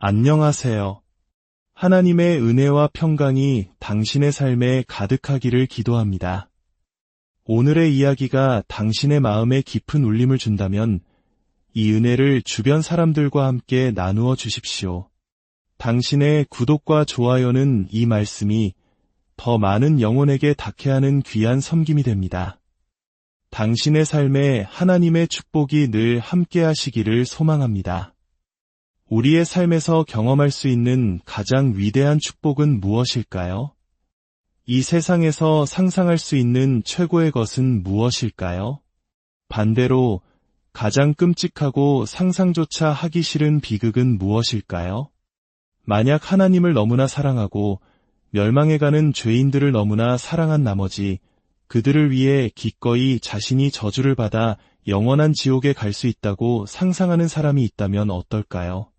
안녕하세요. 하나님의 은혜와 평강이 당신의 삶에 가득하기를 기도합니다. 오늘의 이야기가 당신의 마음에 깊은 울림을 준다면 이 은혜를 주변 사람들과 함께 나누어 주십시오. 당신의 구독과 좋아요는 이 말씀이 더 많은 영혼에게 닿게 하는 귀한 섬김이 됩니다. 당신의 삶에 하나님의 축복이 늘 함께 하시기를 소망합니다. 우리의 삶에서 경험할 수 있는 가장 위대한 축복은 무엇일까요? 이 세상에서 상상할 수 있는 최고의 것은 무엇일까요? 반대로 가장 끔찍하고 상상조차 하기 싫은 비극은 무엇일까요? 만약 하나님을 너무나 사랑하고 멸망해가는 죄인들을 너무나 사랑한 나머지 그들을 위해 기꺼이 자신이 저주를 받아 영원한 지옥에 갈 수 있다고 상상하는 사람이 있다면 어떨까요?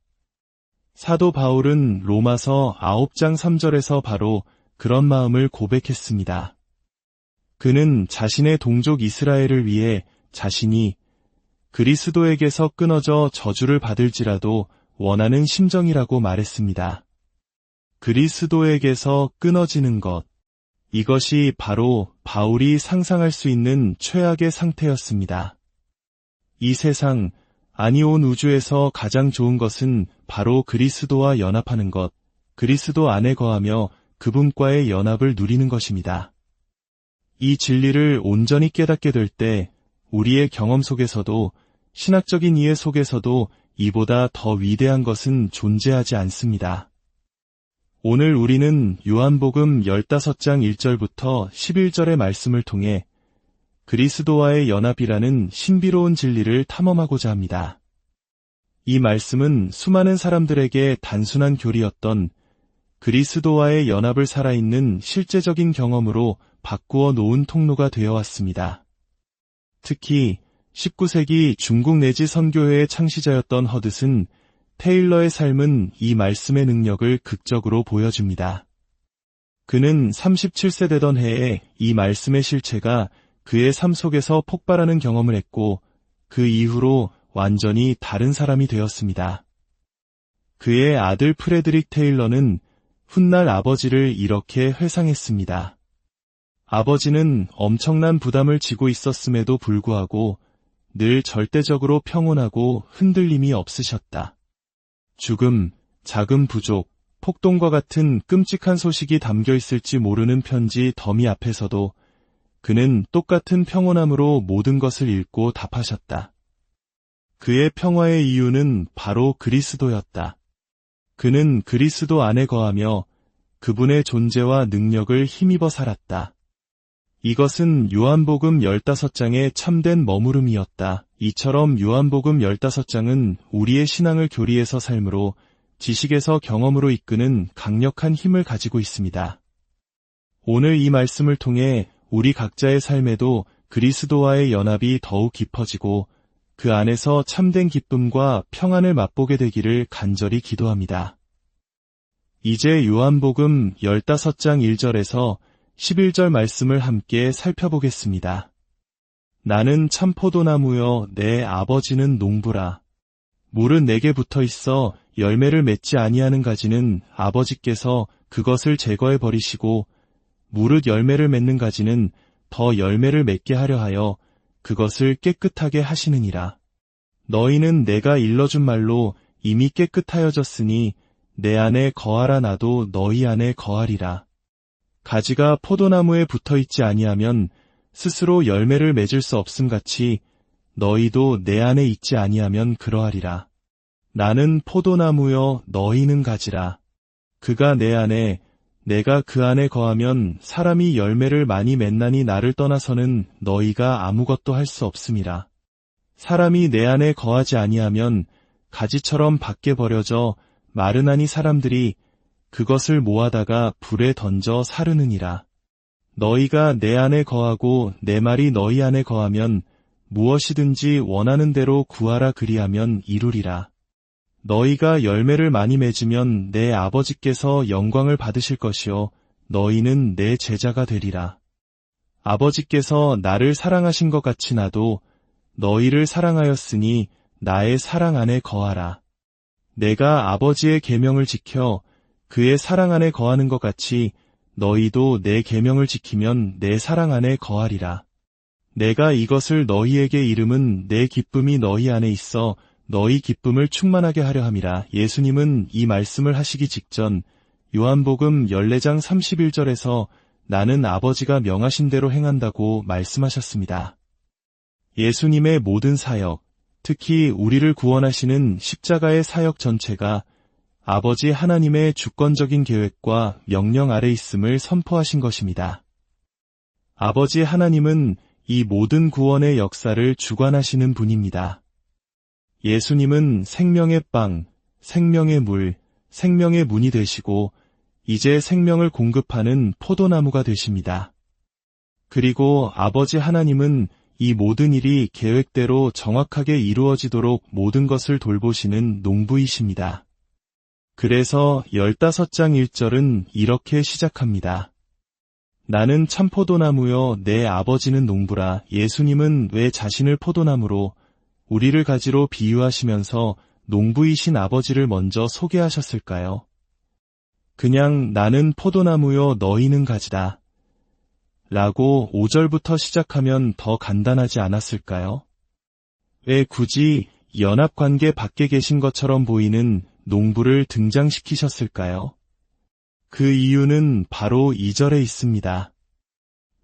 사도 바울은 로마서 9장 3절에서 바로 그런 마음을 고백했습니다. 그는 자신의 동족 이스라엘을 위해 자신이 그리스도에게서 끊어져 저주를 받을지라도 원하는 심정이라고 말했습니다. 그리스도에게서 끊어지는 것, 이것이 바로 바울이 상상할 수 있는 최악의 상태였습니다. 이 세상, 아니 온 우주에서 가장 좋은 것은 바로 그리스도와 연합하는 것, 그리스도 안에 거하며 그분과의 연합을 누리는 것입니다. 이 진리를 온전히 깨닫게 될 때 우리의 경험 속에서도 신학적인 이해 속에서도 이보다 더 위대한 것은 존재하지 않습니다. 오늘 우리는 요한복음 15장 1절부터 11절의 말씀을 통해 그리스도와의 연합이라는 신비로운 진리를 탐험하고자 합니다. 이 말씀은 수많은 사람들에게 단순한 교리였던 그리스도와의 연합을 살아있는 실제적인 경험으로 바꾸어 놓은 통로가 되어 왔습니다. 특히 19세기 중국 내지 선교회의 창시자였던 허드슨 테일러의 삶은 이 말씀의 능력을 극적으로 보여줍니다. 그는 37세 되던 해에 이 말씀의 실체가 그의 삶 속에서 폭발하는 경험을 했고 그 이후로 완전히 다른 사람이 되었습니다. 그의 아들 프레드릭 테일러는 훗날 아버지를 이렇게 회상했습니다. 아버지는 엄청난 부담을 지고 있었음에도 불구하고 늘 절대적으로 평온하고 흔들림이 없으셨다. 죽음, 자금 부족, 폭동과 같은 끔찍한 소식이 담겨 있을지 모르는 편지 더미 앞에서도 그는 똑같은 평온함으로 모든 것을 읽고 답하셨다. 그의 평화의 이유는 바로 그리스도였다. 그는 그리스도 안에 거하며 그분의 존재와 능력을 힘입어 살았다. 이것은 요한복음 15장의 참된 머무름이었다. 이처럼 요한복음 15장은 우리의 신앙을 교리에서 삶으로, 지식에서 경험으로 이끄는 강력한 힘을 가지고 있습니다. 오늘 이 말씀을 통해 우리 각자의 삶에도 그리스도와의 연합이 더욱 깊어지고 그 안에서 참된 기쁨과 평안을 맛보게 되기를 간절히 기도합니다. 이제 요한복음 15장 1절에서 11절 말씀을 함께 살펴보겠습니다. 나는 참 포도나무여 내 아버지는 농부라. 물은 내게 붙어 있어 열매를 맺지 아니하는 가지는 아버지께서 그것을 제거해 버리시고 무릇 열매를 맺는 가지는 더 열매를 맺게 하려 하여 그것을 깨끗하게 하시느니라. 너희는 내가 일러준 말로 이미 깨끗하여졌으니 내 안에 거하라 나도 너희 안에 거하리라. 가지가 포도나무에 붙어 있지 아니하면 스스로 열매를 맺을 수 없음같이 너희도 내 안에 있지 아니하면 그러하리라. 나는 포도나무여 너희는 가지라. 그가 내 안에 내가 그 안에 거하면 사람이 열매를 많이 맺나니 나를 떠나서는 너희가 아무것도 할 수 없음이라. 사람이 내 안에 거하지 아니하면 가지처럼 밖에 버려져 마르나니 사람들이 그것을 모아다가 불에 던져 사르느니라. 너희가 내 안에 거하고 내 말이 너희 안에 거하면 무엇이든지 원하는 대로 구하라 그리하면 이루리라. 너희가 열매를 많이 맺으면 내 아버지께서 영광을 받으실 것이요 너희는 내 제자가 되리라. 아버지께서 나를 사랑하신 것 같이 나도 너희를 사랑하였으니 나의 사랑 안에 거하라. 내가 아버지의 계명을 지켜 그의 사랑 안에 거하는 것 같이 너희도 내 계명을 지키면 내 사랑 안에 거하리라. 내가 이것을 너희에게 이름은 내 기쁨이 너희 안에 있어 너희 기쁨을 충만하게 하려 함이라. 예수님은 이 말씀을 하시기 직전 요한복음 14장 31절에서 나는 아버지가 명하신 대로 행한다고 말씀하셨습니다. 예수님의 모든 사역, 특히 우리를 구원하시는 십자가의 사역 전체가 아버지 하나님의 주권적인 계획과 명령 아래 있음을 선포하신 것입니다. 아버지 하나님은 이 모든 구원의 역사를 주관하시는 분입니다. 예수님은 생명의 빵, 생명의 물, 생명의 문이 되시고 이제 생명을 공급하는 포도나무가 되십니다. 그리고 아버지 하나님은 이 모든 일이 계획대로 정확하게 이루어지도록 모든 것을 돌보시는 농부이십니다. 그래서 15장 1절은 이렇게 시작합니다. 나는 참 포도나무요 내 아버지는 농부라. 예수님은 왜 자신을 포도나무로 우리를 가지로 비유하시면서 농부이신 아버지를 먼저 소개하셨을까요? 그냥 나는 포도나무요 너희는 가지다 라고 5절부터 시작하면 더 간단하지 않았을까요? 왜 굳이 연합관계 밖에 계신 것처럼 보이는 농부를 등장시키셨을까요? 그 이유는 바로 2절에 있습니다.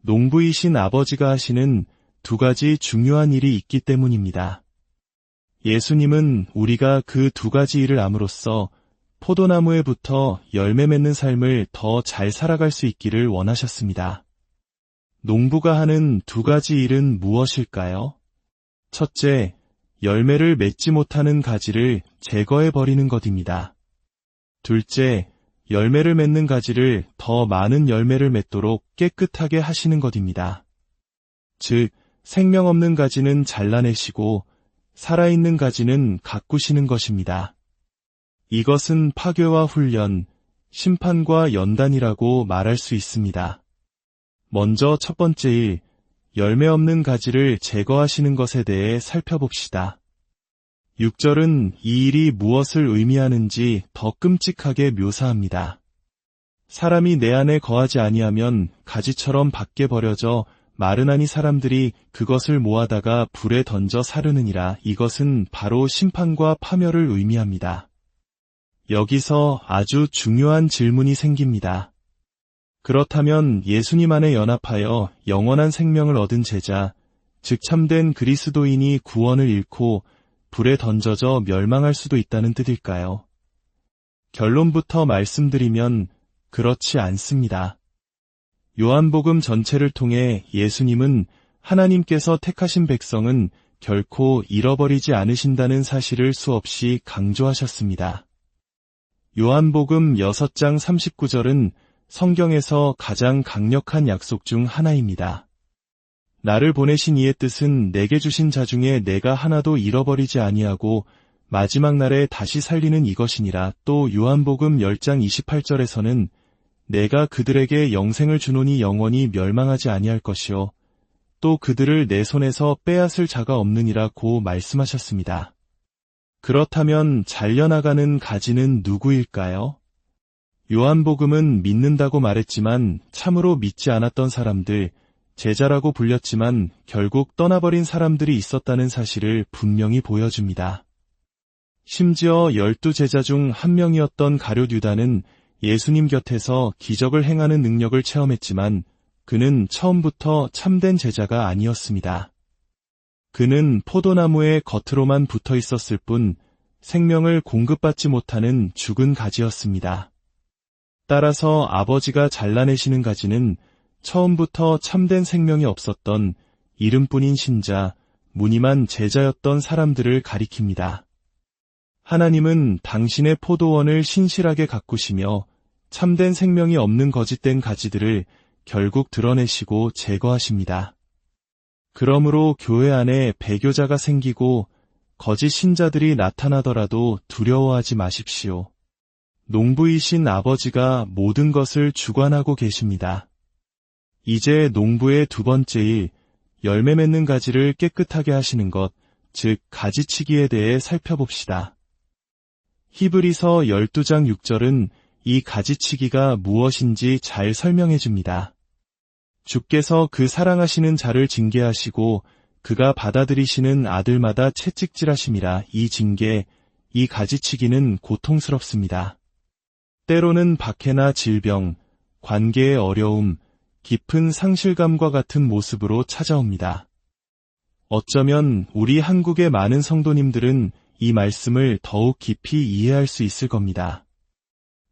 농부이신 아버지가 하시는 두 가지 중요한 일이 있기 때문입니다. 예수님은 우리가 그 두 가지 일을 함으로써 포도나무에 붙어 열매 맺는 삶을 더 잘 살아갈 수 있기를 원하셨습니다. 농부가 하는 두 가지 일은 무엇일까요? 첫째, 열매를 맺지 못하는 가지를 제거해버리는 것입니다. 둘째, 열매를 맺는 가지를 더 많은 열매를 맺도록 깨끗하게 하시는 것입니다. 즉, 생명 없는 가지는 잘라내시고 살아있는 가지는 가꾸시는 것입니다. 이것은 파괴와 훈련, 심판과 연단이라고 말할 수 있습니다. 먼저 첫 번째 일, 열매 없는 가지를 제거하시는 것에 대해 살펴봅시다. 6절은 이 일이 무엇을 의미하는지 더 끔찍하게 묘사합니다. 사람이 내 안에 거하지 아니하면 가지처럼 밖에 버려져 마르나니 사람들이 그것을 모아다가 불에 던져 사르느니라. 이것은 바로 심판과 파멸을 의미합니다. 여기서 아주 중요한 질문이 생깁니다. 그렇다면 예수님 안에 연합하여 영원한 생명을 얻은 제자, 즉 참된 그리스도인이 구원을 잃고 불에 던져져 멸망할 수도 있다는 뜻일까요? 결론부터 말씀드리면 그렇지 않습니다. 요한복음 전체를 통해 예수님은 하나님께서 택하신 백성은 결코 잃어버리지 않으신다는 사실을 수없이 강조하셨습니다. 요한복음 6장 39절은 성경에서 가장 강력한 약속 중 하나입니다. 나를 보내신 이의 뜻은 내게 주신 자 중에 내가 하나도 잃어버리지 아니하고 마지막 날에 다시 살리는 이것이니라. 또 요한복음 10장 28절에서는 내가 그들에게 영생을 주노니 영원히 멸망하지 아니할 것이요 또 그들을 내 손에서 빼앗을 자가 없느니라고 말씀하셨습니다. 그렇다면 잘려나가는 가지는 누구일까요? 요한복음은 믿는다고 말했지만 참으로 믿지 않았던 사람들, 제자라고 불렸지만 결국 떠나버린 사람들이 있었다는 사실을 분명히 보여줍니다. 심지어 12제자 중 한 명이었던 가룟 유다는 예수님 곁에서 기적을 행하는 능력을 체험했지만 그는 처음부터 참된 제자가 아니었습니다. 그는 포도나무의 겉으로만 붙어 있었을 뿐 생명을 공급받지 못하는 죽은 가지였습니다. 따라서 아버지가 잘라내시는 가지는 처음부터 참된 생명이 없었던 이름뿐인 신자, 무늬만 제자였던 사람들을 가리킵니다. 하나님은 당신의 포도원을 신실하게 가꾸시며 참된 생명이 없는 거짓된 가지들을 결국 드러내시고 제거하십니다. 그러므로 교회 안에 배교자가 생기고 거짓 신자들이 나타나더라도 두려워하지 마십시오. 농부이신 아버지가 모든 것을 주관하고 계십니다. 이제 농부의 두 번째 일, 열매 맺는 가지를 깨끗하게 하시는 것, 즉 가지치기에 대해 살펴봅시다. 히브리서 12장 6절은 이 가지치기가 무엇인지 잘 설명해 줍니다. 주께서 그 사랑하시는 자를 징계하시고 그가 받아들이시는 아들마다 채찍질하심이라. 이 징계, 이 가지치기는 고통스럽습니다. 때로는 박해나 질병, 관계의 어려움, 깊은 상실감과 같은 모습으로 찾아옵니다. 어쩌면 우리 한국의 많은 성도님들은 이 말씀을 더욱 깊이 이해할 수 있을 겁니다.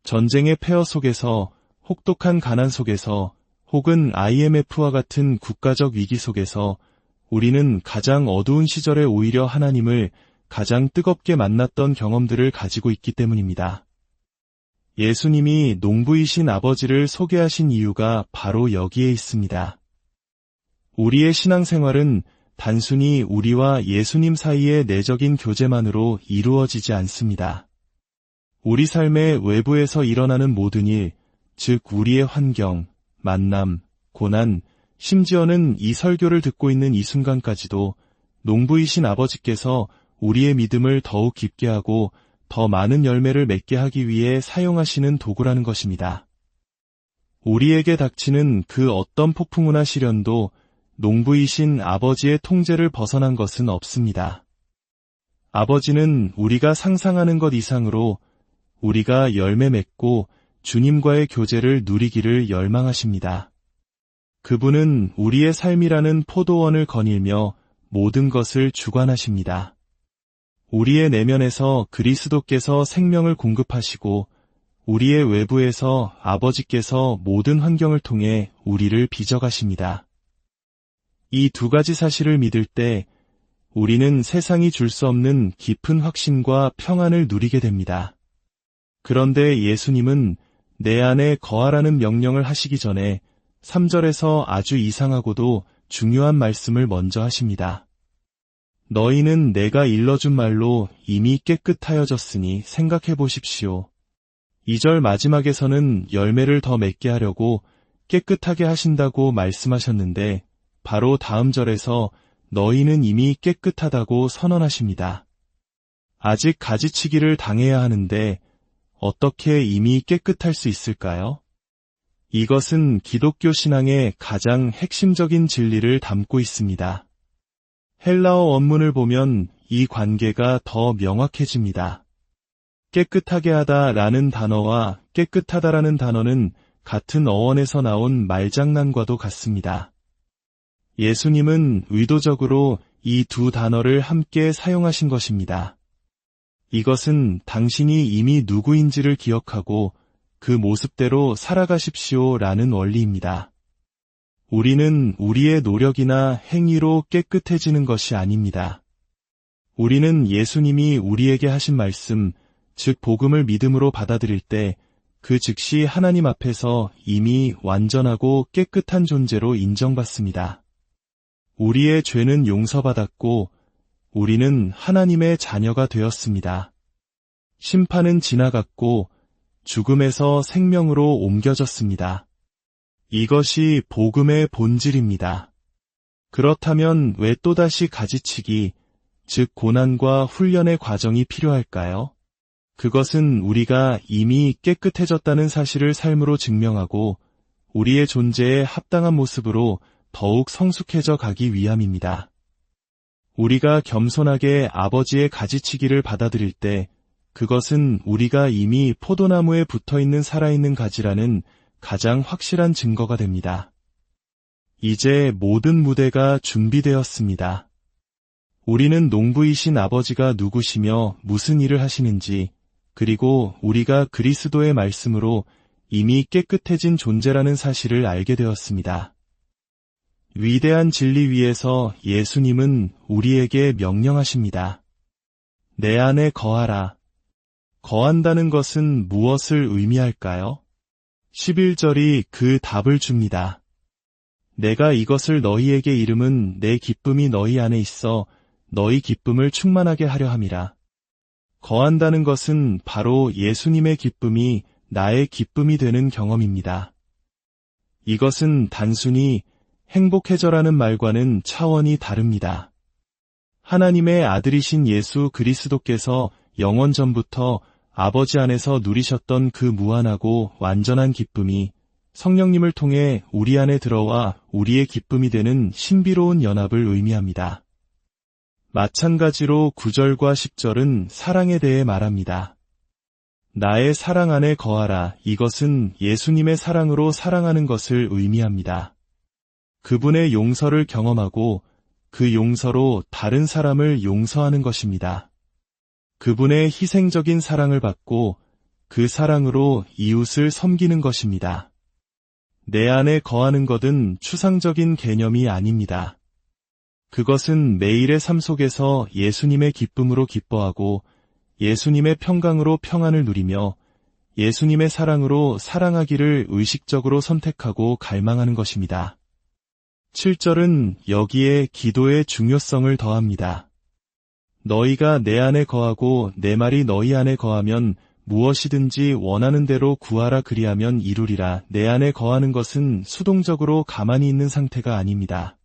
전쟁의 폐허 속에서, 혹독한 가난 속에서, 혹은 IMF와 같은 국가적 위기 속에서 우리는 가장 어두운 시절에 오히려 하나님을 가장 뜨겁게 만났던 경험들을 가지고 있기 때문입니다. 예수님이 농부이신 아버지를 소개하신 이유가 바로 여기에 있습니다. 우리의 신앙생활은 단순히 우리와 예수님 사이의 내적인 교제만으로 이루어지지 않습니다. 우리 삶의 외부에서 일어나는 모든 일, 즉 우리의 환경, 만남, 고난, 심지어는 이 설교를 듣고 있는 이 순간까지도 농부이신 아버지께서 우리의 믿음을 더욱 깊게 하고 더 많은 열매를 맺게 하기 위해 사용하시는 도구라는 것입니다. 우리에게 닥치는 그 어떤 폭풍우나 시련도 농부이신 아버지의 통제를 벗어난 것은 없습니다. 아버지는 우리가 상상하는 것 이상으로 우리가 열매 맺고 주님과의 교제를 누리기를 열망하십니다. 그분은 우리의 삶이라는 포도원을 거닐며 모든 것을 주관하십니다. 우리의 내면에서 그리스도께서 생명을 공급하시고 우리의 외부에서 아버지께서 모든 환경을 통해 우리를 빚어가십니다. 이 두 가지 사실을 믿을 때 우리는 세상이 줄 수 없는 깊은 확신과 평안을 누리게 됩니다. 그런데 예수님은 내 안에 거하라는 명령을 하시기 전에 3절에서 아주 이상하고도 중요한 말씀을 먼저 하십니다. 너희는 내가 일러준 말로 이미 깨끗하여졌으니 생각해 보십시오. 2절 마지막에서는 열매를 더 맺게 하려고 깨끗하게 하신다고 말씀하셨는데 바로 다음 절에서 너희는 이미 깨끗하다고 선언하십니다. 아직 가지치기를 당해야 하는데 어떻게 이미 깨끗할 수 있을까요? 이것은 기독교 신앙의 가장 핵심적인 진리를 담고 있습니다. 헬라어 원문을 보면 이 관계가 더 명확해집니다. 깨끗하게 하다라는 단어와 깨끗하다라는 단어는 같은 어원에서 나온 말장난과도 같습니다. 예수님은 의도적으로 이 두 단어를 함께 사용하신 것입니다. 이것은 당신이 이미 누구인지를 기억하고 그 모습대로 살아가십시오라는 원리입니다. 우리는 우리의 노력이나 행위로 깨끗해지는 것이 아닙니다. 우리는 예수님이 우리에게 하신 말씀, 즉 복음을 믿음으로 받아들일 때 그 즉시 하나님 앞에서 이미 완전하고 깨끗한 존재로 인정받습니다. 우리의 죄는 용서받았고 우리는 하나님의 자녀가 되었습니다. 심판은 지나갔고 죽음에서 생명으로 옮겨졌습니다. 이것이 복음의 본질입니다. 그렇다면 왜 또다시 가지치기, 즉 고난과 훈련의 과정이 필요할까요? 그것은 우리가 이미 깨끗해졌다는 사실을 삶으로 증명하고 우리의 존재에 합당한 모습으로 더욱 성숙해져 가기 위함입니다. 우리가 겸손하게 아버지의 가지치기를 받아들일 때 그것은 우리가 이미 포도나무에 붙어있는 살아있는 가지라는 가장 확실한 증거가 됩니다. 이제 모든 무대가 준비되었습니다. 우리는 농부이신 아버지가 누구시며 무슨 일을 하시는지, 그리고 우리가 그리스도의 말씀으로 이미 깨끗해진 존재라는 사실을 알게 되었습니다. 위대한 진리 위에서 예수님은 우리에게 명령하십니다. 내 안에 거하라. 거한다는 것은 무엇을 의미할까요? 11절이 그 답을 줍니다. 내가 이것을 너희에게 이름은 내 기쁨이 너희 안에 있어 너희 기쁨을 충만하게 하려 함이라. 거한다는 것은 바로 예수님의 기쁨이 나의 기쁨이 되는 경험입니다. 이것은 단순히 행복해져라는 말과는 차원이 다릅니다. 하나님의 아들이신 예수 그리스도께서 영원 전부터 아버지 안에서 누리셨던 그 무한하고 완전한 기쁨이 성령님을 통해 우리 안에 들어와 우리의 기쁨이 되는 신비로운 연합을 의미합니다. 마찬가지로 9절과 10절은 사랑에 대해 말합니다. 나의 사랑 안에 거하라. 이것은 예수님의 사랑으로 사랑하는 것을 의미합니다. 그분의 용서를 경험하고 그 용서로 다른 사람을 용서하는 것입니다. 그분의 희생적인 사랑을 받고 그 사랑으로 이웃을 섬기는 것입니다. 내 안에 거하는 것은 추상적인 개념이 아닙니다. 그것은 매일의 삶 속에서 예수님의 기쁨으로 기뻐하고 예수님의 평강으로 평안을 누리며 예수님의 사랑으로 사랑하기를 의식적으로 선택하고 갈망하는 것입니다. 7절은 여기에 기도의 중요성을 더합니다. 너희가 내 안에 거하고 내 말이 너희 안에 거하면 무엇이든지 원하는 대로 구하라 그리하면 이루리라. 내 안에 거하는 것은 수동적으로 가만히 있는 상태가 아닙니다.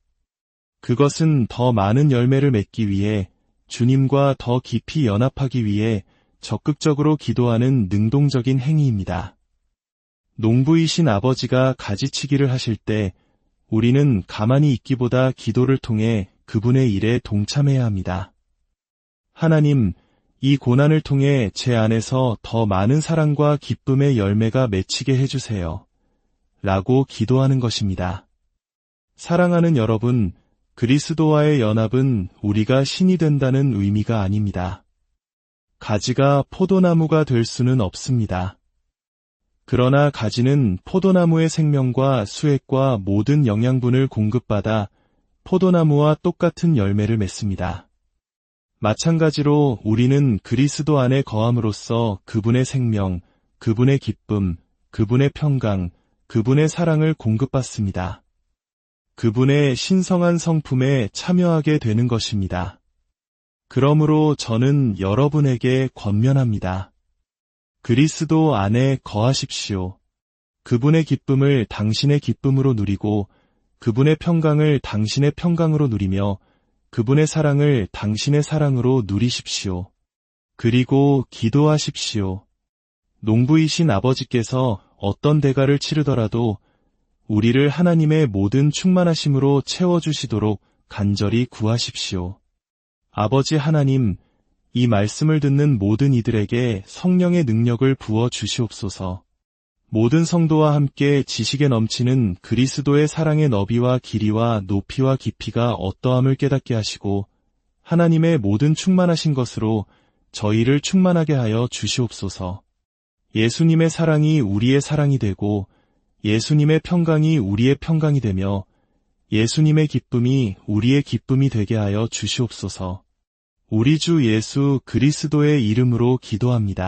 그것은 더 많은 열매를 맺기 위해 주님과 더 깊이 연합하기 위해 적극적으로 기도하는 능동적인 행위입니다. 농부이신 아버지가 가지치기를 하실 때 우리는 가만히 있기보다 기도를 통해 그분의 일에 동참해야 합니다. 하나님, 이 고난을 통해 제 안에서 더 많은 사랑과 기쁨의 열매가 맺히게 해주세요. 라고 기도하는 것입니다. 사랑하는 여러분, 그리스도와의 연합은 우리가 신이 된다는 의미가 아닙니다. 가지가 포도나무가 될 수는 없습니다. 그러나 가지는 포도나무의 생명과 수액과 모든 영양분을 공급받아 포도나무와 똑같은 열매를 맺습니다. 마찬가지로 우리는 그리스도 안에 거함으로써 그분의 생명, 그분의 기쁨, 그분의 평강, 그분의 사랑을 공급받습니다. 그분의 신성한 성품에 참여하게 되는 것입니다. 그러므로 저는 여러분에게 권면합니다. 그리스도 안에 거하십시오. 그분의 기쁨을 당신의 기쁨으로 누리고 그분의 평강을 당신의 평강으로 누리며 그분의 사랑을 당신의 사랑으로 누리십시오. 그리고 기도하십시오. 농부이신 아버지께서 어떤 대가를 치르더라도 우리를 하나님의 모든 충만하심으로 채워주시도록 간절히 구하십시오. 아버지 하나님, 이 말씀을 듣는 모든 이들에게 성령의 능력을 부어 주시옵소서. 모든 성도와 함께 지식에 넘치는 그리스도의 사랑의 너비와 길이와 높이와 깊이가 어떠함을 깨닫게 하시고 하나님의 모든 충만하신 것으로 저희를 충만하게 하여 주시옵소서. 예수님의 사랑이 우리의 사랑이 되고 예수님의 평강이 우리의 평강이 되며 예수님의 기쁨이 우리의 기쁨이 되게 하여 주시옵소서. 우리 주 예수 그리스도의 이름으로 기도합니다.